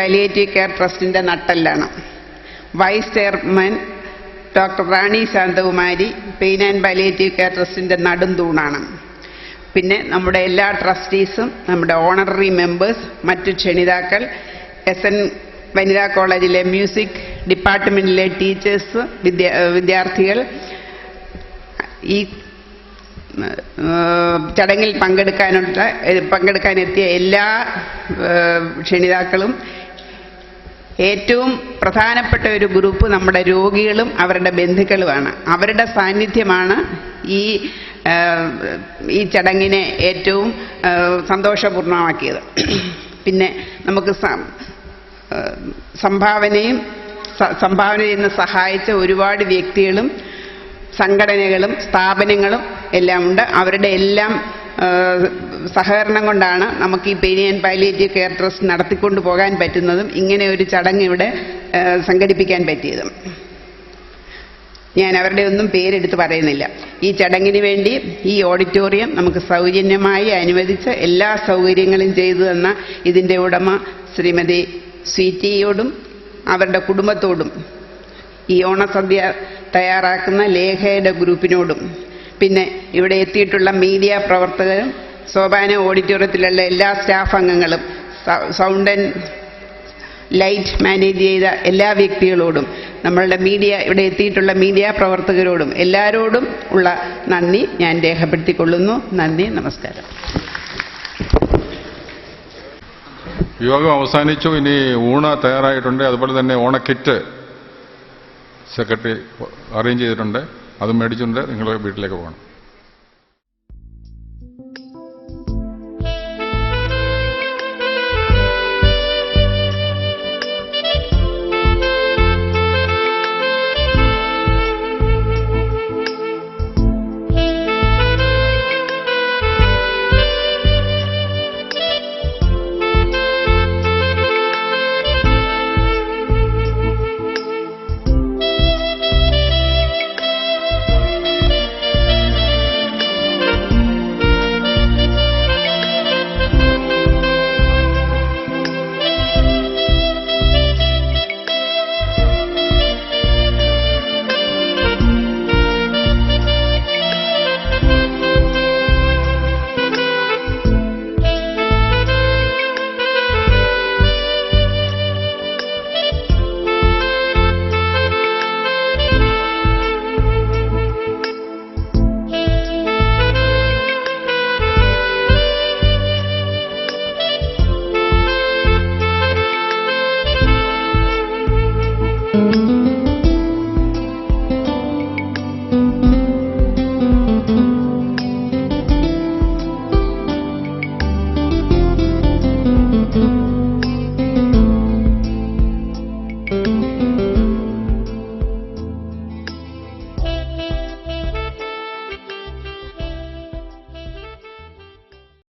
Palliative care ട്രസ്റ്റിൻ്റെ നട്ടെല്ലാണ്. Vice chairman doctor Rani Shanthakumari pain and palliative care ട്രസ്റ്റിൻ്റെ നടുംതൂണാണ്. പിന്നെ നമ്മുടെ എല്ലാ ട്രസ്റ്റീസും, നമ്മുടെ ഓണററി മെമ്പേഴ്സ്, മറ്റു ക്ഷണിതാക്കൾ, SN വനിതാ കോളേജിലെ മ്യൂസിക് ഡിപ്പാർട്ട്മെൻറ്റിലെ ടീച്ചേഴ്സ്, വിദ്യാർത്ഥികൾ, ഈ ചടങ്ങിൽ പങ്കെടുക്കാനെത്തിയ എല്ലാ ക്ഷണിതാക്കളും, ഏറ്റവും പ്രധാനപ്പെട്ട ഒരു ഗ്രൂപ്പ് നമ്മുടെ രോഗികളും അവരുടെ ബന്ധുക്കളുമാണ്. അവരുടെ സാന്നിധ്യമാണ് ഈ ചടങ്ങിനെ ഏറ്റവും സന്തോഷപൂർണ്ണമാക്കിയത്. പിന്നെ നമുക്ക് സംഭാവന ചെയ്യുന്ന സഹായിച്ച ഒരുപാട് വ്യക്തികളും സംഘടനകളും സ്ഥാപനങ്ങളും എല്ലാം ഉണ്ട്. അവരുടെ എല്ലാം സഹകരണം കൊണ്ടാണ് നമുക്ക് ഈ pain and palliative care trust നടത്തിക്കൊണ്ടു പോകാൻ പറ്റുന്നതും ഇങ്ങനെ ഒരു ചടങ്ങ് ഇവിടെ സംഘടിപ്പിക്കാൻ പറ്റിയതും. ഞാൻ അവരുടെ ഒന്നും പേരെടുത്ത് പറയുന്നില്ല. ഈ ചടങ്ങിന് വേണ്ടി ഈ ഓഡിറ്റോറിയം നമുക്ക് സൗജന്യമായി അനുവദിച്ച് എല്ലാ സൗകര്യങ്ങളും ചെയ്തു തന്ന ഇതിൻ്റെ ഉടമ ശ്രീമതി സ്വീറ്റിയോടും അവരുടെ കുടുംബത്തോടും, ഈ ഓണസദ്യ തയ്യാറാക്കുന്ന ലേഖയുടെ ഗ്രൂപ്പിനോടും, പിന്നെ ഇവിടെ എത്തിയിട്ടുള്ള മീഡിയ പ്രവർത്തകരും, സോപാന ഓഡിറ്റോറിയത്തിലുള്ള എല്ലാ സ്റ്റാഫ് അംഗങ്ങളും, സൗണ്ട് ആൻഡ് ലൈറ്റ് മാനേജ് ചെയ്ത എല്ലാ വ്യക്തികളോടും, നമ്മളുടെ ഇവിടെ എത്തിയിട്ടുള്ള മീഡിയ പ്രവർത്തകരോടും എല്ലാവരോടും ഉള്ള നന്ദി ഞാൻ രേഖപ്പെടുത്തിക്കൊള്ളുന്നു. നന്ദി, നമസ്കാരം. യോഗം അവസാനിച്ചു. ഇനി ഊണ് തയ്യാറായിട്ടുണ്ട്. അതുപോലെ തന്നെ ഓണക്കിറ്റ് സെക്രട്ടറി അറേഞ്ച് ചെയ്തിട്ടുണ്ട്. അതും മേടിച്ചിട്ടുണ്ട്. നിങ്ങൾ വീട്ടിലേക്ക് പോകണം. Thank you.